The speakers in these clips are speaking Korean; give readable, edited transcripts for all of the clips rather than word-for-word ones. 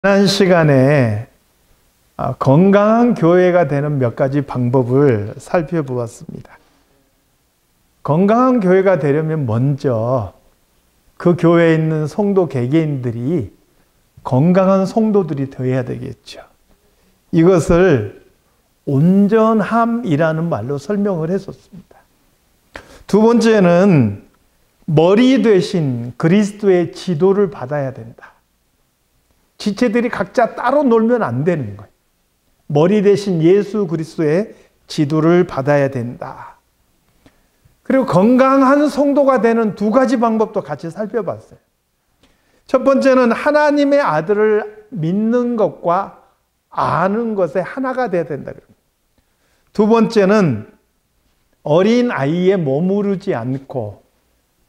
지난 시간에 건강한 교회가 되는 몇 가지 방법을 살펴보았습니다. 건강한 교회가 되려면 먼저 그 교회에 있는 성도 개개인들이 건강한 성도들이 되어야 되겠죠. 이것을 온전함이라는 말로 설명을 했었습니다. 두 번째는 머리 되신 그리스도의 지도를 받아야 된다. 지체들이 각자 따로 놀면 안 되는 거예요. 머리 대신 예수 그리스도의 지도를 받아야 된다. 그리고 건강한 성도가 되는 두 가지 방법도 같이 살펴봤어요. 첫 번째는 하나님의 아들을 믿는 것과 아는 것에 하나가 돼야 된다. 두 번째는 어린 아이에 머무르지 않고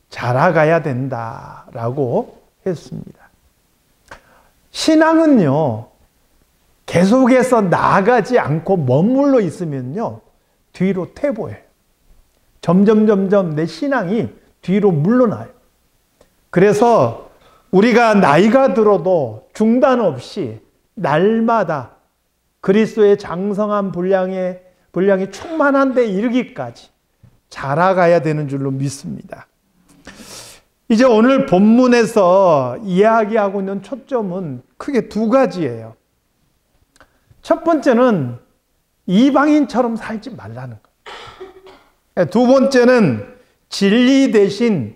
자라가야 된다라고 했습니다. 신앙은요, 계속해서 나아가지 않고 머물러 있으면요, 뒤로 퇴보해요. 점점 내 신앙이 뒤로 물러나요. 그래서 우리가 나이가 들어도 중단 없이 날마다 그리스도의 장성한 분량이 충만한 데 이르기까지 자라가야 되는 줄로 믿습니다. 이제 오늘 본문에서 이야기하고 있는 초점은 크게 두 가지예요. 첫 번째는 이방인처럼 살지 말라는 거예요. 두 번째는 진리 대신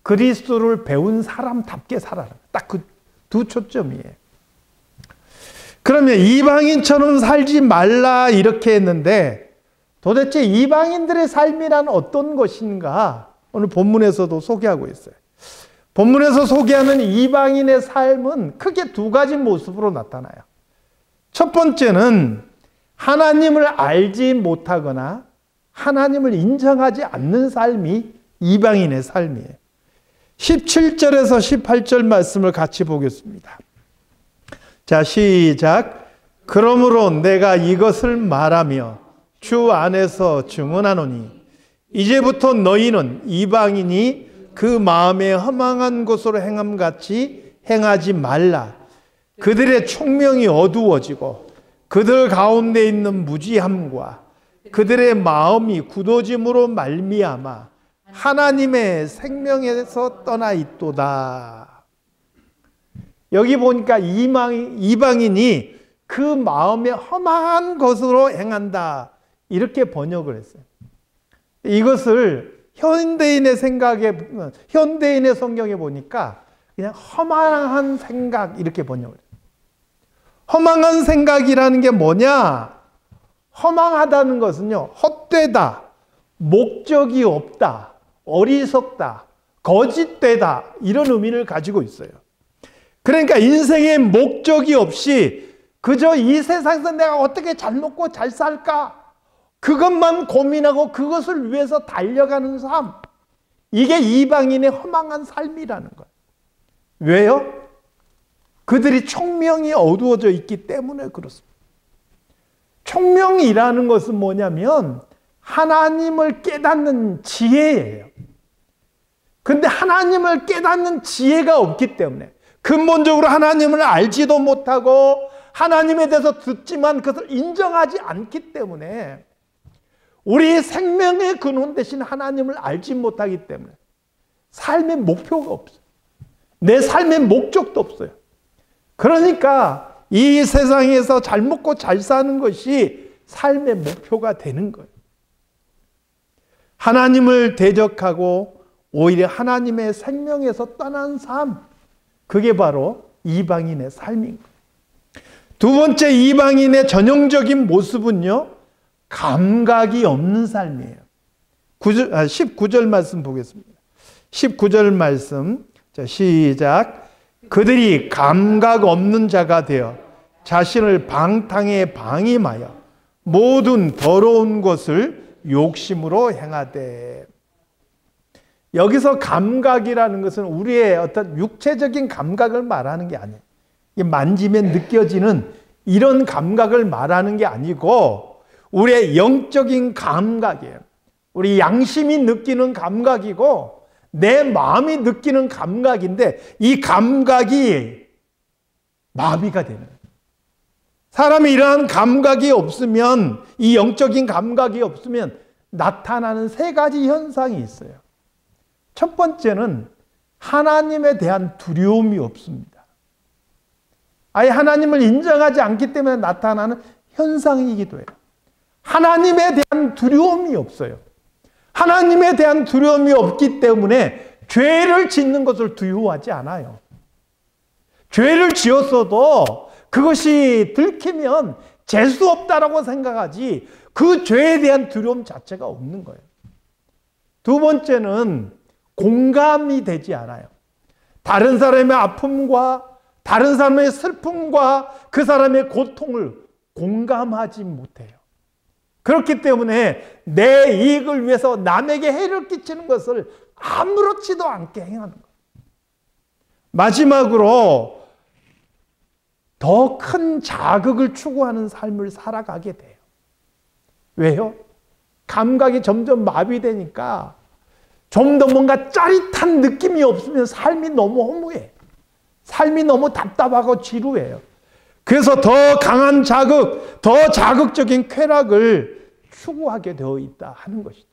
그리스도를 배운 사람답게 살아라. 딱 그 두 초점이에요. 그러면 이방인처럼 살지 말라 이렇게 했는데 도대체 이방인들의 삶이란 어떤 것인가? 오늘 본문에서도 소개하고 있어요. 본문에서 소개하는 이방인의 삶은 크게 두 가지 모습으로 나타나요. 첫 번째는 하나님을 알지 못하거나 하나님을 인정하지 않는 삶이 이방인의 삶이에요. 17절에서 18절 말씀을 같이 보겠습니다. 자, 시작. 그러므로 내가 이것을 말하며 주 안에서 증언하노니 이제부터 너희는 이방인이 그 마음에 허망한 것으로 행함같이 행하지 말라. 그들의 총명이 어두워지고 그들 가운데 있는 무지함과 그들의 마음이 굳어짐으로 말미암아 하나님의 생명에서 떠나 있도다. 여기 보니까 이방인이 그 마음에 험한 것으로 행한다. 이렇게 번역을 했어요. 이것을 현대인의 성경에 보니까 그냥 허망한 생각 이렇게 번역을 해요. 허망한 생각이라는 게 뭐냐? 허망하다는 것은요, 헛되다, 목적이 없다, 어리석다, 거짓되다 이런 의미를 가지고 있어요. 그러니까 인생에 목적이 없이 그저 이 세상에서 내가 어떻게 잘 먹고 잘 살까? 그것만 고민하고 그것을 위해서 달려가는 삶. 이게 이방인의 허망한 삶이라는 거예요. 왜요? 그들이 총명이 어두워져 있기 때문에 그렇습니다. 총명이라는 것은 뭐냐면 하나님을 깨닫는 지혜예요. 근데 하나님을 깨닫는 지혜가 없기 때문에 근본적으로 하나님을 알지도 못하고 하나님에 대해서 듣지만 그것을 인정하지 않기 때문에 우리 생명의 근원 대신 하나님을 알지 못하기 때문에 삶의 목표가 없어요. 내 삶의 목적도 없어요. 그러니까 이 세상에서 잘 먹고 잘 사는 것이 삶의 목표가 되는 거예요. 하나님을 대적하고 오히려 하나님의 생명에서 떠난 삶, 그게 바로 이방인의 삶인 거예요. 두 번째 이방인의 전형적인 모습은요, 감각이 없는 삶이에요. 19절 말씀 보겠습니다. 19절 말씀. 자, 시작. 그들이 감각 없는 자가 되어 자신을 방탕에 방임하여 모든 더러운 것을 욕심으로 행하되. 여기서 감각이라는 것은 우리의 어떤 육체적인 감각을 말하는 게 아니에요. 만지면 느껴지는 이런 감각을 말하는 게 아니고 우리의 영적인 감각이에요. 우리 양심이 느끼는 감각이고 내 마음이 느끼는 감각인데 이 감각이 마비가 되는 거예요. 사람이 이러한 감각이 없으면, 이 영적인 감각이 없으면 나타나는 세 가지 현상이 있어요. 첫 번째는 하나님에 대한 두려움이 없습니다. 아예 하나님을 인정하지 않기 때문에 나타나는 현상이기도 해요. 하나님에 대한 두려움이 없어요. 하나님에 대한 두려움이 없기 때문에 죄를 짓는 것을 두려워하지 않아요. 죄를 지었어도 그것이 들키면 재수 없다라고 생각하지 그 죄에 대한 두려움 자체가 없는 거예요. 두 번째는 공감이 되지 않아요. 다른 사람의 아픔과 다른 사람의 슬픔과 그 사람의 고통을 공감하지 못해요. 그렇기 때문에 내 이익을 위해서 남에게 해를 끼치는 것을 아무렇지도 않게 행하는 거예요. 마지막으로 더 큰 자극을 추구하는 삶을 살아가게 돼요. 왜요? 감각이 점점 마비되니까 좀 더 뭔가 짜릿한 느낌이 없으면 삶이 너무 허무해. 삶이 너무 답답하고 지루해요. 그래서 더 강한 자극, 더 자극적인 쾌락을 추구하게 되어 있다 하는 것이죠.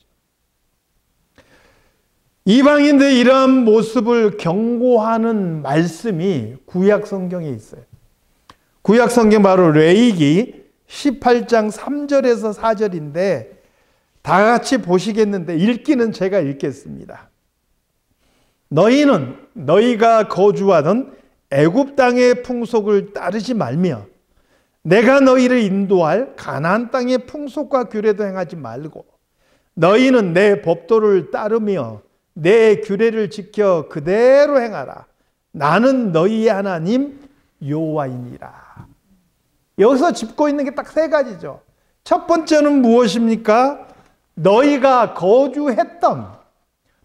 이방인들의 이러한 모습을 경고하는 말씀이 구약 성경에 있어요. 구약 성경 바로 레위기 18장 3절에서 4절인데 다 같이 보시겠는데 읽기는 제가 읽겠습니다. 너희는 너희가 거주하던 애굽 땅의 풍속을 따르지 말며 내가 너희를 인도할 가나안 땅의 풍속과 규례도 행하지 말고 너희는 내 법도를 따르며 내 규례를 지켜 그대로 행하라. 나는 너희의 하나님 여호와이니라. 여기서 짚고 있는 게 딱 세 가지죠. 첫 번째는 무엇입니까? 너희가 거주했던,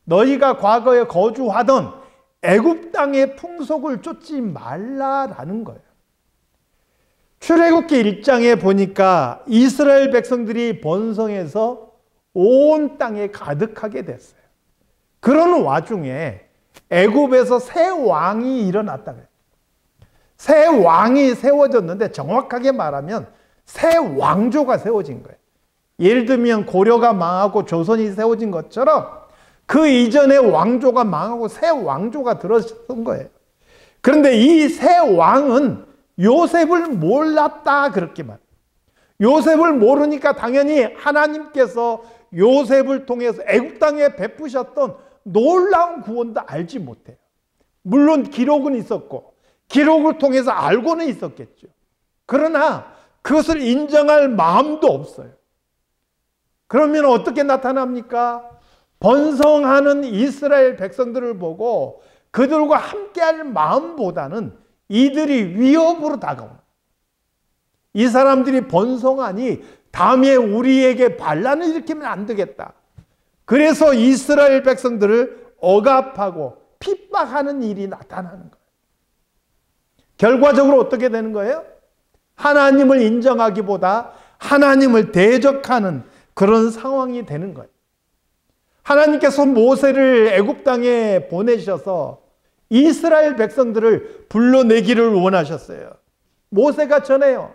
너희가 과거에 거주하던 애굽 땅의 풍속을 쫓지 말라라는 거예요. 출애굽기 1장에 보니까 이스라엘 백성들이 번성해서 온 땅에 가득하게 됐어요. 그런 와중에 애굽에서 새 왕이 일어났다 그래요. 새 왕이 세워졌는데 정확하게 말하면 새 왕조가 세워진 거예요. 예를 들면 고려가 망하고 조선이 세워진 것처럼 그 이전에 왕조가 망하고 새 왕조가 들어선 거예요. 그런데 이 새 왕은 요셉을 몰랐다 그렇게 말해요. 요셉을 모르니까 당연히 하나님께서 요셉을 통해서 애굽 땅에 베푸셨던 놀라운 구원도 알지 못해요. 물론 기록은 있었고 기록을 통해서 알고는 있었겠죠. 그러나 그것을 인정할 마음도 없어요. 그러면 어떻게 나타납니까? 번성하는 이스라엘 백성들을 보고 그들과 함께할 마음보다는 이들이 위협으로 다가옵니다. 이 사람들이 번성하니 다음에 우리에게 반란을 일으키면 안 되겠다. 그래서 이스라엘 백성들을 억압하고 핍박하는 일이 나타나는 거예요. 결과적으로 어떻게 되는 거예요? 하나님을 인정하기보다 하나님을 대적하는 그런 상황이 되는 거예요. 하나님께서 모세를 애굽 땅에 보내셔서 이스라엘 백성들을 불러내기를 원하셨어요. 모세가 전해요.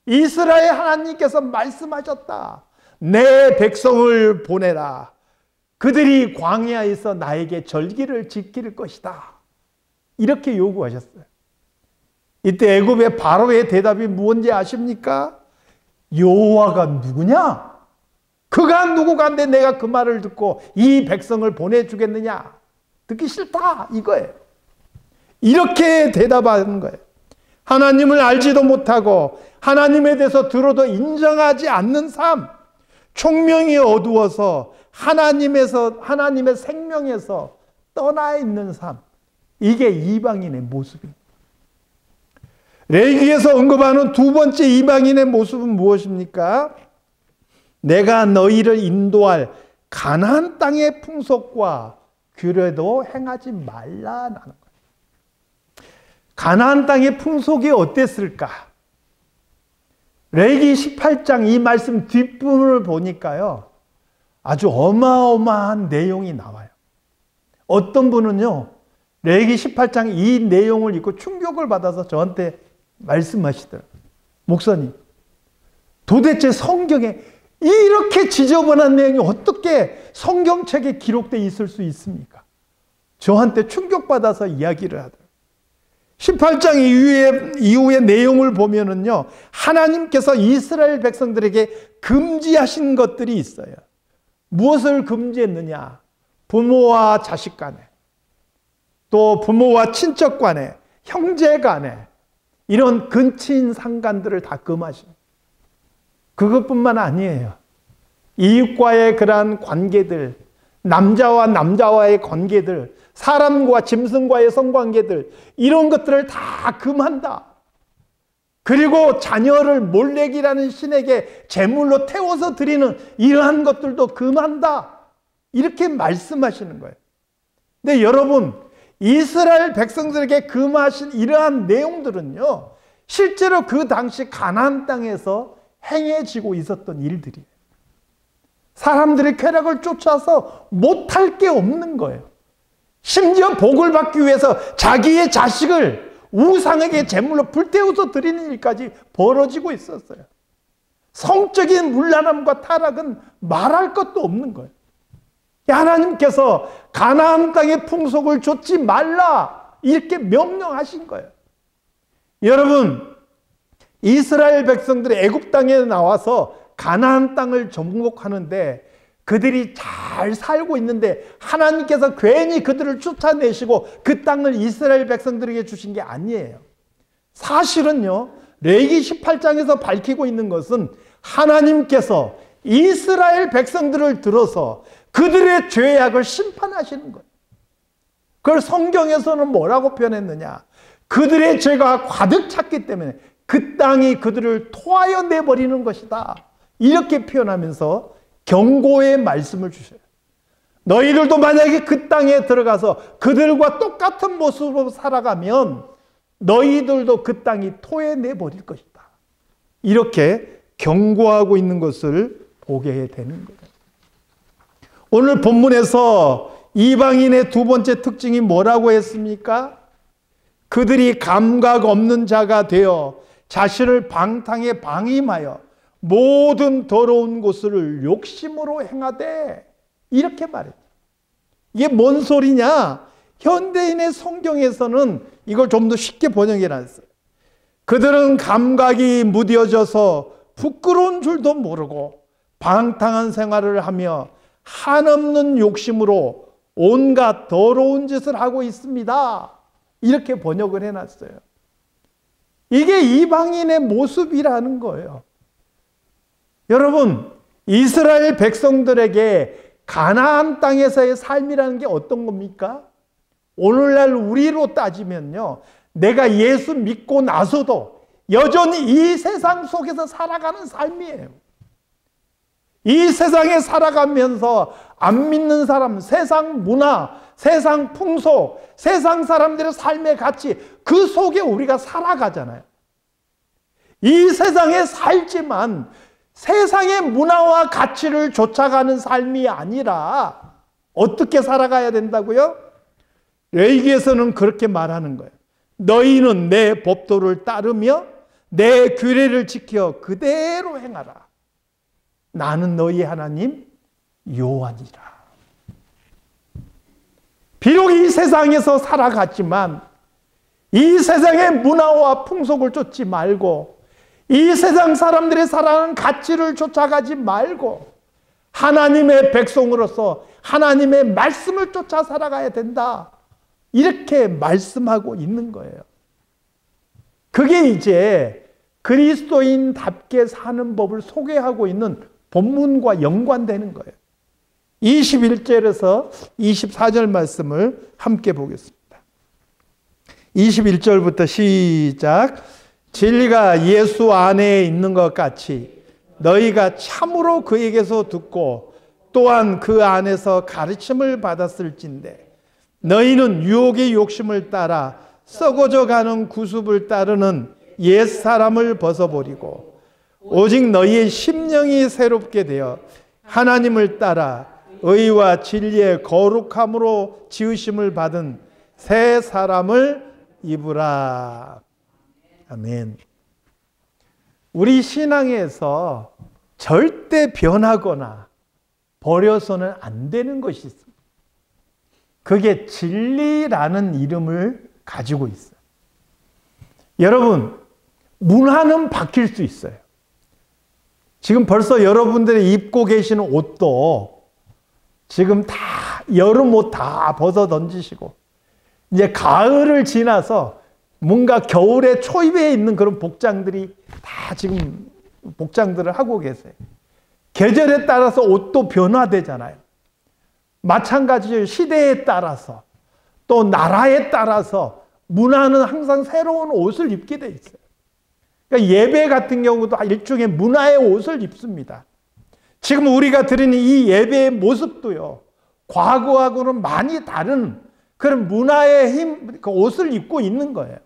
이스라엘 하나님께서 말씀하셨다. 내 백성을 보내라. 그들이 광야에서 나에게 절기를 지킬 것이다. 이렇게 요구하셨어요. 이때 애굽의 바로의 대답이 무엇인지 아십니까? 여호와가 누구냐? 그가 누구간데 내가 그 말을 듣고 이 백성을 보내주겠느냐? 듣기 싫다 이거예요. 이렇게 대답하는 거예요. 하나님을 알지도 못하고 하나님에 대해서 들어도 인정하지 않는 삶, 총명이 어두워서 하나님의 생명에서 떠나 있는 삶, 이게 이방인의 모습입니다. 레위기에서 언급하는 두 번째 이방인의 모습은 무엇입니까? 내가 너희를 인도할 가나안 땅의 풍속과 규례도 행하지 말라는 거예요. 가나안 땅의 풍속이 어땠을까? 레위기 18장 이 말씀 뒷부분을 보니까요, 아주 어마어마한 내용이 나와요. 어떤 분은요, 레위기 18장 이 내용을 읽고 충격을 받아서 저한테 말씀하시더라고요. 목사님, 도대체 성경에 이렇게 지저분한 내용이 어떻게 성경책에 기록되어 있을 수 있습니까? 저한테 충격받아서 이야기를 하더라고요. 18장 이후의 내용을 보면은요, 하나님께서 이스라엘 백성들에게 금지하신 것들이 있어요. 무엇을 금지했느냐? 부모와 자식 간에, 또 부모와 친척 간에, 형제 간에, 이런 근친 상간들을 다 금하십니다. 그것뿐만 아니에요. 이웃과의 그러한 관계들, 남자와 남자와의 관계들, 사람과 짐승과의 성관계들, 이런 것들을 다 금한다. 그리고 자녀를 몰렉이라는 신에게 제물로 태워서 드리는 이러한 것들도 금한다. 이렇게 말씀하시는 거예요. 근데 여러분, 이스라엘 백성들에게 금하신 이러한 내용들은요, 실제로 그 당시 가나안 땅에서 행해지고 있었던 일들이에요. 사람들의 쾌락을 쫓아서 못할 게 없는 거예요. 심지어 복을 받기 위해서 자기의 자식을 우상에게 제물로 불태워서 드리는 일까지 벌어지고 있었어요. 성적인 문란함과 타락은 말할 것도 없는 거예요. 하나님께서 가나안 땅의 풍속을 좇지 말라, 이렇게 명령하신 거예요. 여러분, 이스라엘 백성들이 애굽 땅에 나와서 가나안 땅을 정복하는데 그들이 잘 살고 있는데 하나님께서 괜히 그들을 쫓아내시고 그 땅을 이스라엘 백성들에게 주신 게 아니에요. 사실은요, 레위기 18장에서 밝히고 있는 것은 하나님께서 이스라엘 백성들을 들어서 그들의 죄악을 심판하시는 거예요. 그걸 성경에서는 뭐라고 표현했느냐? 그들의 죄가 가득 찼기 때문에 그 땅이 그들을 토하여 내버리는 것이다. 이렇게 표현하면서 경고의 말씀을 주셔요. 너희들도 만약에 그 땅에 들어가서 그들과 똑같은 모습으로 살아가면 너희들도 그 땅이 토해내 버릴 것이다. 이렇게 경고하고 있는 것을 보게 되는 거예요. 오늘 본문에서 이방인의 두 번째 특징이 뭐라고 했습니까? 그들이 감각 없는 자가 되어 자신을 방탕에 방임하여 모든 더러운 것을 욕심으로 행하되, 이렇게 말했죠. 이게 뭔 소리냐? 현대인의 성경에서는 이걸 좀 더 쉽게 번역해 놨어요. 그들은 감각이 무뎌져서 부끄러운 줄도 모르고 방탕한 생활을 하며 한없는 욕심으로 온갖 더러운 짓을 하고 있습니다. 이렇게 번역을 해놨어요. 이게 이방인의 모습이라는 거예요. 여러분, 이스라엘 백성들에게 가나안 땅에서의 삶이라는 게 어떤 겁니까? 오늘날 우리로 따지면요, 내가 예수 믿고 나서도 여전히 이 세상 속에서 살아가는 삶이에요. 이 세상에 살아가면서 안 믿는 사람, 세상 문화, 세상 풍속, 세상 사람들의 삶의 가치, 그 속에 우리가 살아가잖아요. 이 세상에 살지만 세상의 문화와 가치를 쫓아가는 삶이 아니라 어떻게 살아가야 된다고요? 레위기에서는 그렇게 말하는 거예요. 너희는 내 법도를 따르며 내 규례를 지켜 그대로 행하라. 나는 너희 하나님 여호와니라. 비록 이 세상에서 살아갔지만 이 세상의 문화와 풍속을 쫓지 말고 이 세상 사람들이 살아가는 가치를 쫓아가지 말고 하나님의 백성으로서 하나님의 말씀을 쫓아 살아가야 된다. 이렇게 말씀하고 있는 거예요. 그게 이제 그리스도인답게 사는 법을 소개하고 있는 본문과 연관되는 거예요. 21절에서 24절 말씀을 함께 보겠습니다. 21절부터 시작. 진리가 예수 안에 있는 것 같이 너희가 참으로 그에게서 듣고 또한 그 안에서 가르침을 받았을진데 너희는 유혹의 욕심을 따라 썩어져 가는 구습을 따르는 옛사람을 벗어버리고 오직 너희의 심령이 새롭게 되어 하나님을 따라 의와 진리의 거룩함으로 지으심을 받은 새 사람을 입으라. 아멘. 우리 신앙에서 절대 변하거나 버려서는 안 되는 것이 있습니다. 그게 진리라는 이름을 가지고 있어요. 여러분, 문화는 바뀔 수 있어요. 지금 벌써 여러분들이 입고 계시는 옷도 지금 다 여름 옷 다 벗어 던지시고 이제 가을을 지나서 뭔가 겨울에 초입에 있는 그런 복장들이 다 지금 복장들을 하고 계세요. 계절에 따라서 옷도 변화되잖아요. 마찬가지로 시대에 따라서 또 나라에 따라서 문화는 항상 새로운 옷을 입게 돼 있어요. 그러니까 예배 같은 경우도 일종의 문화의 옷을 입습니다. 지금 우리가 드리는 이 예배의 모습도요, 과거하고는 많이 다른 그런 문화의 그 옷을 입고 있는 거예요.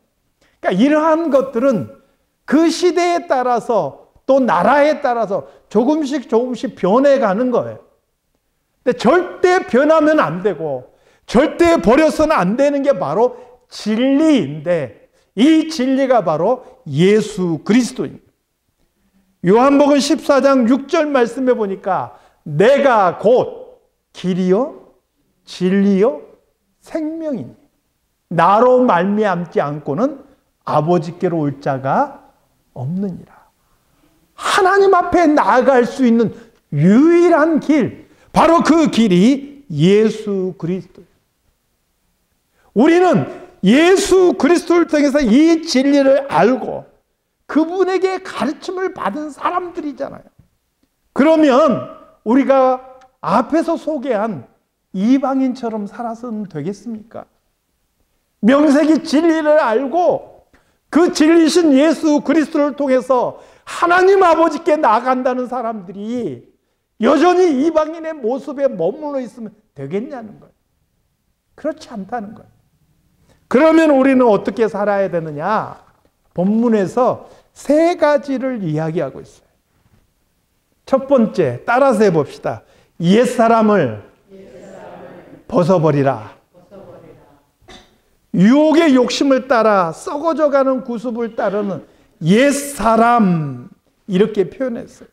그러니까 이러한 것들은 그 시대에 따라서 또 나라에 따라서 조금씩 변해가는 거예요. 근데 절대 변하면 안 되고 절대 버려서는 안 되는 게 바로 진리인데, 이 진리가 바로 예수 그리스도입니다. 요한복음 14장 6절 말씀해 보니까 내가 곧 길이요 진리요 생명이니 나로 말미암지 않고는 아버지께로 올 자가 없느니라. 하나님 앞에 나아갈 수 있는 유일한 길, 바로 그 길이 예수 그리스도예요. 우리는 예수 그리스도를 통해서 이 진리를 알고 그분에게 가르침을 받은 사람들이잖아요. 그러면 우리가 앞에서 소개한 이방인처럼 살아서는 되겠습니까? 명색이 진리를 알고 그 진리신 예수 그리스도를 통해서 하나님 아버지께 나아간다는 사람들이 여전히 이방인의 모습에 머물러 있으면 되겠냐는 거예요. 그렇지 않다는 거예요. 그러면 우리는 어떻게 살아야 되느냐? 본문에서 세 가지를 이야기하고 있어요. 첫 번째, 따라서 해봅시다. 옛사람을 벗어버리라. 유혹의 욕심을 따라 썩어져가는 구습을 따르는 옛사람, 이렇게 표현했어요.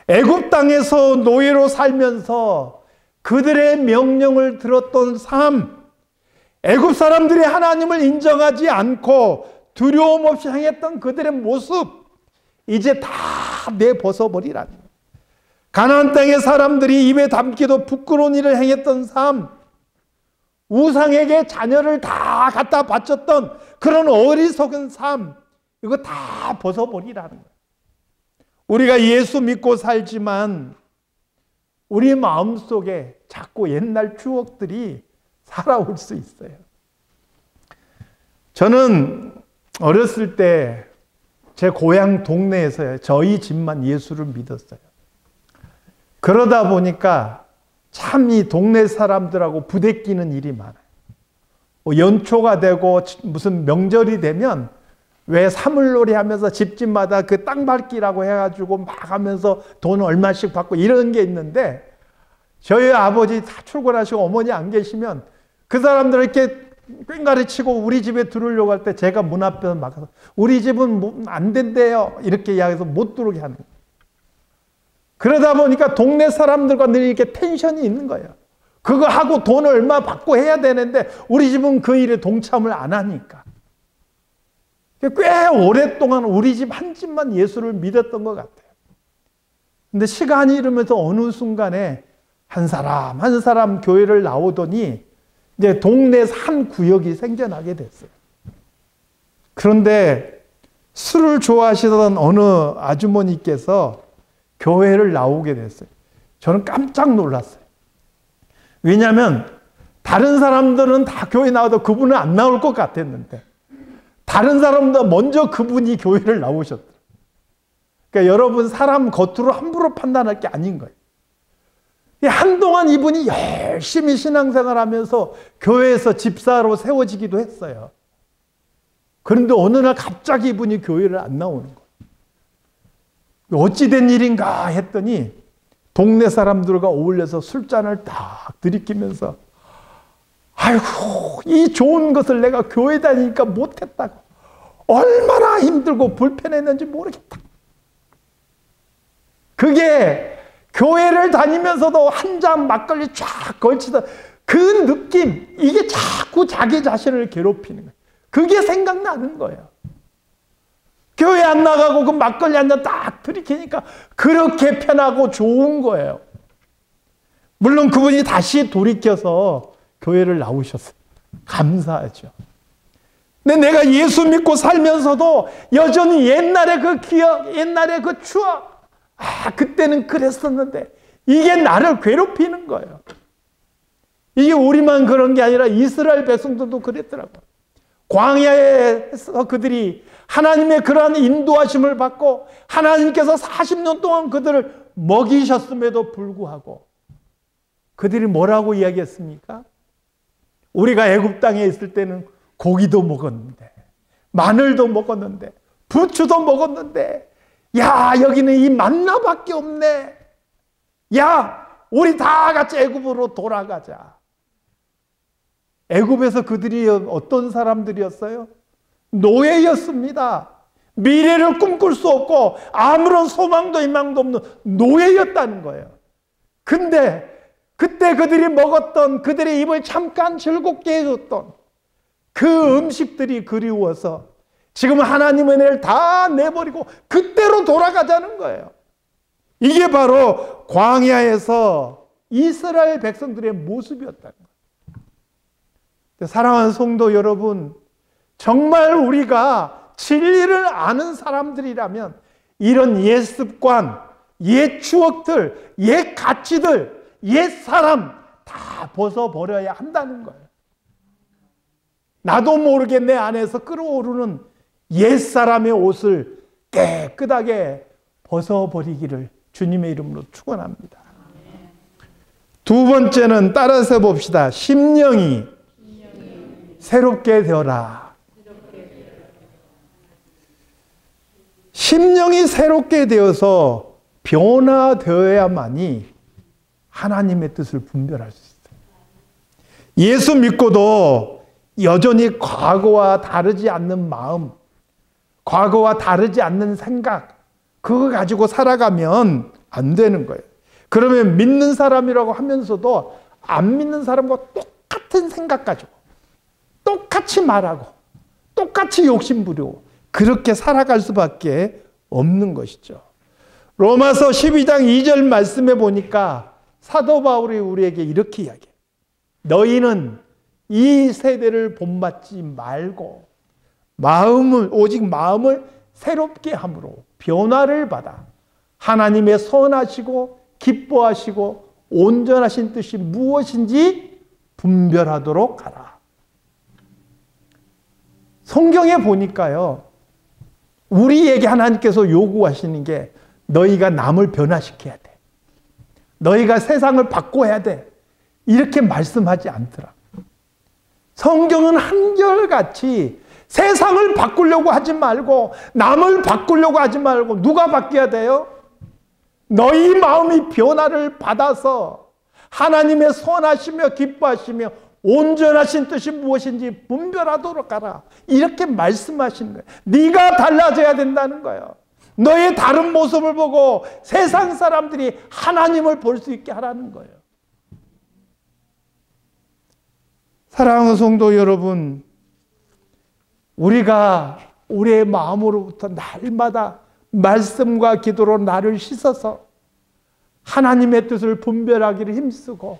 애굽 땅에서 노예로 살면서 그들의 명령을 들었던 삶, 애굽 사람들이 하나님을 인정하지 않고 두려움 없이 행했던 그들의 모습, 이제 다 내벗어버리라는 거예요. 가나안 땅의 사람들이 입에 담기도 부끄러운 일을 행했던 삶, 우상에게 자녀를 다 갖다 바쳤던 그런 어리석은 삶, 이거 다 벗어버리라는 거예요. 우리가 예수 믿고 살지만 우리 마음속에 자꾸 옛날 추억들이 살아올 수 있어요. 저는 어렸을 때 제 고향 동네에서요, 저희 집만 예수를 믿었어요. 그러다 보니까 참 이 동네 사람들하고 부대끼는 일이 많아요. 연초가 되고 무슨 명절이 되면 왜 사물놀이 하면서 집집마다 그 땅 밟기라고 해가지고 막 하면서 돈 얼마씩 받고 이런 게 있는데, 저희 아버지 다 출근하시고 어머니 안 계시면 그 사람들 이렇게 꽹가리 치고 우리 집에 들어오려고 할 때 제가 문 앞에서 막아서 우리 집은 안 된대요, 이렇게 이야기해서 못 들어오게 하는 거예요. 그러다 보니까 동네 사람들과 늘 이렇게 텐션이 있는 거예요. 그거 하고 돈을 얼마 받고 해야 되는데 우리 집은 그 일에 동참을 안 하니까. 꽤 오랫동안 우리 집 한 집만 예수를 믿었던 것 같아요. 근데 시간이 흐르면서 어느 순간에 한 사람 한 사람 교회를 나오더니 이제 동네 한 구역이 생겨나게 됐어요. 그런데 술을 좋아하시던 어느 아주머니께서 교회를 나오게 됐어요. 저는 깜짝 놀랐어요. 왜냐하면 다른 사람들은 다 교회 나와도 그분은 안 나올 것 같았는데 다른 사람보다 먼저 그분이 교회를 나오셨더라고요. 그러니까 여러분, 사람 겉으로 함부로 판단할 게 아닌 거예요. 한동안 이분이 열심히 신앙생활하면서 교회에서 집사로 세워지기도 했어요. 그런데 어느 날 갑자기 이분이 교회를 안 나오는 거예요. 어찌된 일인가 했더니 동네 사람들과 어울려서 술잔을 딱 들이키면서 아이고, 이 좋은 것을 내가 교회 다니니까 못했다고, 얼마나 힘들고 불편했는지 모르겠다. 그게 교회를 다니면서도 한 잔 막걸리 쫙 걸치던 그 느낌, 이게 자꾸 자기 자신을 괴롭히는 거예요. 그게 생각나는 거예요. 교회 안 나가고 그 막걸리 한 잔 딱 들이키니까 그렇게 편하고 좋은 거예요. 물론 그분이 다시 돌이켜서 교회를 나오셨어요. 감사하죠. 근데 내가 예수 믿고 살면서도 여전히 옛날의 그 기억, 옛날의 그 추억, 그때는 그랬었는데 이게 나를 괴롭히는 거예요. 이게 우리만 그런 게 아니라 이스라엘 백성들도 그랬더라고요. 광야에서 그들이 하나님의 그러한 인도하심을 받고 하나님께서 40년 동안 그들을 먹이셨음에도 불구하고 그들이 뭐라고 이야기했습니까? 우리가 애굽 땅에 있을 때는 고기도 먹었는데 마늘도 먹었는데 부추도 먹었는데 야 여기는 이 만나밖에 없네. 야 우리 다 같이 애굽으로 돌아가자. 애굽에서 그들이 어떤 사람들이었어요? 노예였습니다. 미래를 꿈꿀 수 없고 아무런 소망도 희망도 없는 노예였다는 거예요. 근데 그때 그들이 먹었던, 그들의 입을 잠깐 즐겁게 해줬던 그 음식들이 그리워서 지금 하나님의 은혜를 다 내버리고 그때로 돌아가자는 거예요. 이게 바로 광야에서 이스라엘 백성들의 모습이었다는 거예요. 사랑하는 성도 여러분, 정말 우리가 진리를 아는 사람들이라면 이런 옛 습관, 옛 추억들, 옛 가치들, 옛 사람 다 벗어버려야 한다는 거예요. 나도 모르게 내 안에서 끓어오르는 옛 사람의 옷을 깨끗하게 벗어버리기를 주님의 이름으로 축원합니다. 두 번째는 따라서 봅시다. 심령이 새롭게 되어라. 심령이 새롭게 되어서 변화되어야만이 하나님의 뜻을 분별할 수 있어요. 예수 믿고도 여전히 과거와 다르지 않는 마음, 과거와 다르지 않는 생각, 그거 가지고 살아가면 안 되는 거예요. 그러면 믿는 사람이라고 하면서도 안 믿는 사람과 똑같은 생각 가지고 똑같이 말하고 똑같이 욕심부리고 그렇게 살아갈 수밖에 없는 것이죠. 로마서 12장 2절 말씀에 보니까 사도 바울이 우리에게 이렇게 이야기해요. 너희는 이 세대를 본받지 말고 오직 마음을 새롭게 함으로 변화를 받아 하나님의 선하시고 기뻐하시고 온전하신 뜻이 무엇인지 분별하도록 하라. 성경에 보니까요, 우리에게 하나님께서 요구하시는 게 너희가 남을 변화시켜야 돼. 너희가 세상을 바꿔야 돼. 이렇게 말씀하지 않더라. 성경은 한결같이 세상을 바꾸려고 하지 말고 남을 바꾸려고 하지 말고 누가 바뀌어야 돼요? 너희 마음이 변화를 받아서 하나님의 선하시며 기뻐하시며 온전하신 뜻이 무엇인지 분별하도록 하라. 이렇게 말씀하시는 거예요. 네가 달라져야 된다는 거예요. 너의 다른 모습을 보고 세상 사람들이 하나님을 볼 수 있게 하라는 거예요. 사랑하는 성도 여러분, 우리가 우리의 마음으로부터 날마다 말씀과 기도로 나를 씻어서 하나님의 뜻을 분별하기를 힘쓰고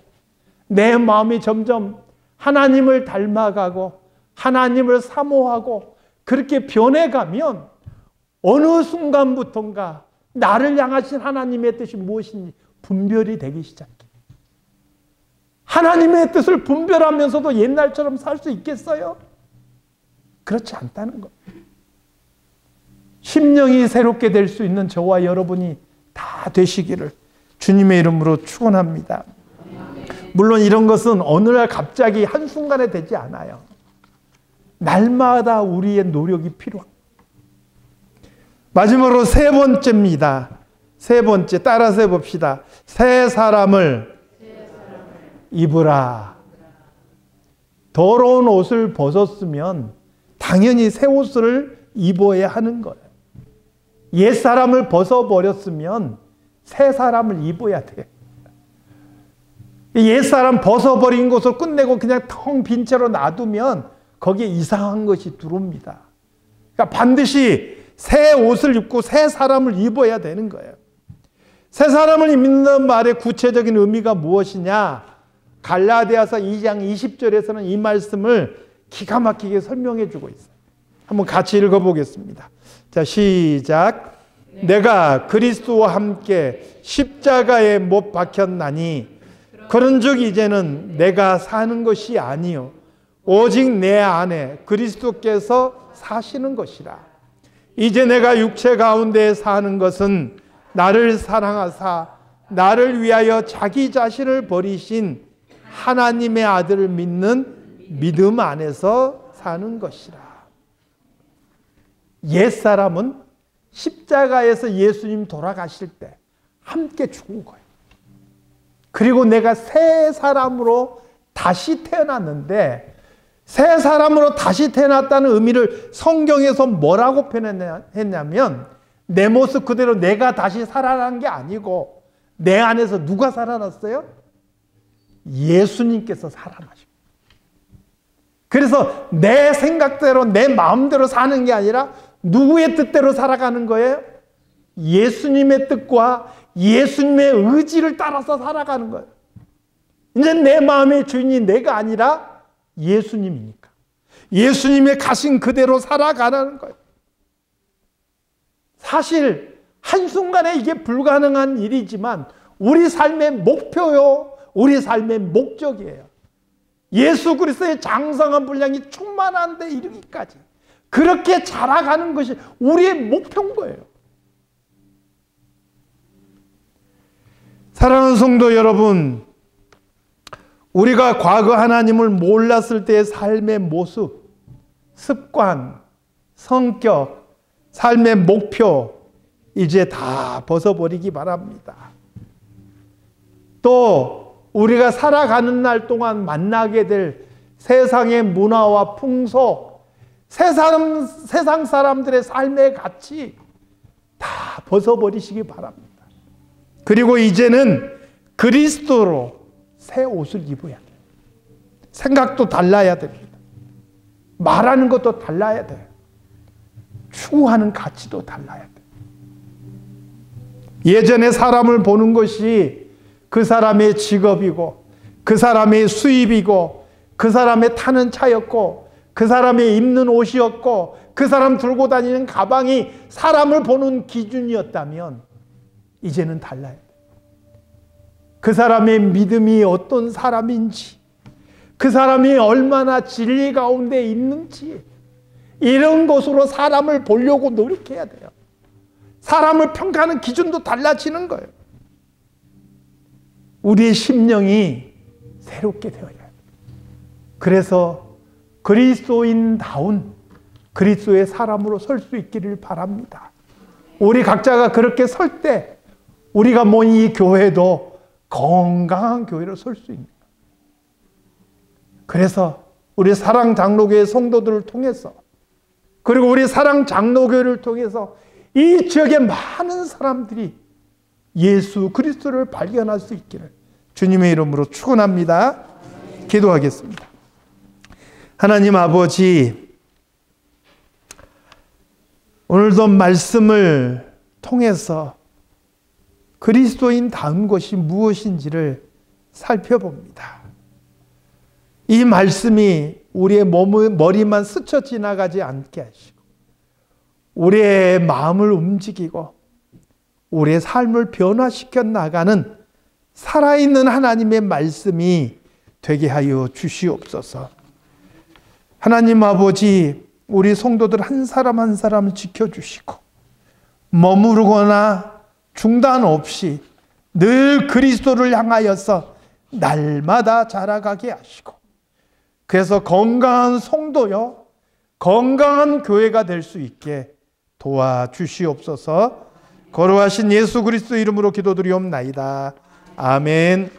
내 마음이 점점 하나님을 닮아가고 하나님을 사모하고 그렇게 변해가면 어느 순간부터인가 나를 향하신 하나님의 뜻이 무엇인지 분별이 되기 시작해. 하나님의 뜻을 분별하면서도 옛날처럼 살 수 있겠어요? 그렇지 않다는 것. 심령이 새롭게 될 수 있는 저와 여러분이 다 되시기를 주님의 이름으로 축원합니다. 물론 이런 것은 어느 날 갑자기 한순간에 되지 않아요. 날마다 우리의 노력이 필요합니다. 마지막으로 세 번째입니다. 세 번째, 따라서 해봅시다. 새 사람을 입으라. 더러운 옷을 벗었으면 당연히 새 옷을 입어야 하는 거예요. 옛사람을 벗어버렸으면 새 사람을 입어야 돼요. 옛사람 벗어버린 것을 끝내고 그냥 텅 빈 채로 놔두면 거기에 이상한 것이 들어옵니다. 그러니까 반드시 새 옷을 입고 새 사람을 입어야 되는 거예요. 새 사람을 입는 말의 구체적인 의미가 무엇이냐? 갈라디아서 2장 20절에서는 이 말씀을 기가 막히게 설명해 주고 있어요. 한번 같이 읽어보겠습니다. 자, 시작. 내가 그리스도와 함께 십자가에 못 박혔나니 그런즉 이제는 내가 사는 것이 아니요 오직 내 안에 그리스도께서 사시는 것이라. 이제 내가 육체 가운데 사는 것은 나를 사랑하사 나를 위하여 자기 자신을 버리신 하나님의 아들을 믿는 믿음 안에서 사는 것이라. 옛사람은 십자가에서 예수님 돌아가실 때 함께 죽은 거예요. 그리고 내가 새 사람으로 다시 태어났는데, 새 사람으로 다시 태어났다는 의미를 성경에서 뭐라고 표현했냐면, 내 모습 그대로 내가 다시 살아난 게 아니고 내 안에서 누가 살아났어요? 예수님께서 살아나십니다. 그래서 내 생각대로 내 마음대로 사는 게 아니라 누구의 뜻대로 살아가는 거예요? 예수님의 뜻과 예수님의 의지를 따라서 살아가는 거예요. 이제 내 마음의 주인이 내가 아니라 예수님이니까 예수님의 가신 그대로 살아가는 거예요. 사실 한순간에 이게 불가능한 일이지만 우리 삶의 목표요, 우리 삶의 목적이에요. 예수 그리스도의 장성한 분량이 충만한 데 이르기까지 그렇게 자라가는 것이 우리의 목표인 거예요. 사랑하는 성도 여러분, 우리가 과거 하나님을 몰랐을 때의 삶의 모습, 습관, 성격, 삶의 목표 이제 다 벗어버리기 바랍니다. 또 우리가 살아가는 날 동안 만나게 될 세상의 문화와 풍속, 세상 사람들의 삶의 가치 다 벗어버리시기 바랍니다. 그리고 이제는 그리스도로 새 옷을 입어야 돼요. 생각도 달라야 됩니다. 말하는 것도 달라야 돼요. 추구하는 가치도 달라야 돼요. 예전에 사람을 보는 것이 그 사람의 직업이고 그 사람의 수입이고 그 사람의 타는 차였고 그 사람의 입는 옷이었고 그 사람 들고 다니는 가방이 사람을 보는 기준이었다면 이제는 달라요. 그 사람의 믿음이 어떤 사람인지, 그 사람이 얼마나 진리 가운데 있는지, 이런 것으로 사람을 보려고 노력해야 돼요. 사람을 평가하는 기준도 달라지는 거예요. 우리의 심령이 새롭게 되어야 해요. 그래서 그리스도인다운 그리스도의 사람으로 설 수 있기를 바랍니다. 우리 각자가 그렇게 설 때 우리가 모인 이 교회도 건강한 교회로 설 수 있는 거예요. 그래서 우리 사랑 장로교회 성도들을 통해서, 그리고 우리 사랑 장로교회를 통해서 이 지역의 많은 사람들이 예수 그리스도를 발견할 수 있기를 주님의 이름으로 축원합니다. 기도하겠습니다. 하나님 아버지, 오늘도 말씀을 통해서 그리스도인다운 것이 무엇인지를 살펴봅니다. 이 말씀이 우리의 머리만 스쳐 지나가지 않게 하시고 우리의 마음을 움직이고 우리의 삶을 변화시켜 나가는 살아있는 하나님의 말씀이 되게 하여 주시옵소서. 하나님 아버지, 우리 성도들 한 사람 한 사람을 지켜주시고 머무르거나 중단 없이 늘 그리스도를 향하여서 날마다 자라가게 하시고, 그래서 건강한 성도요, 건강한 교회가 될 수 있게 도와주시옵소서. 거룩하신 예수 그리스도 이름으로 기도드리옵나이다. 아멘.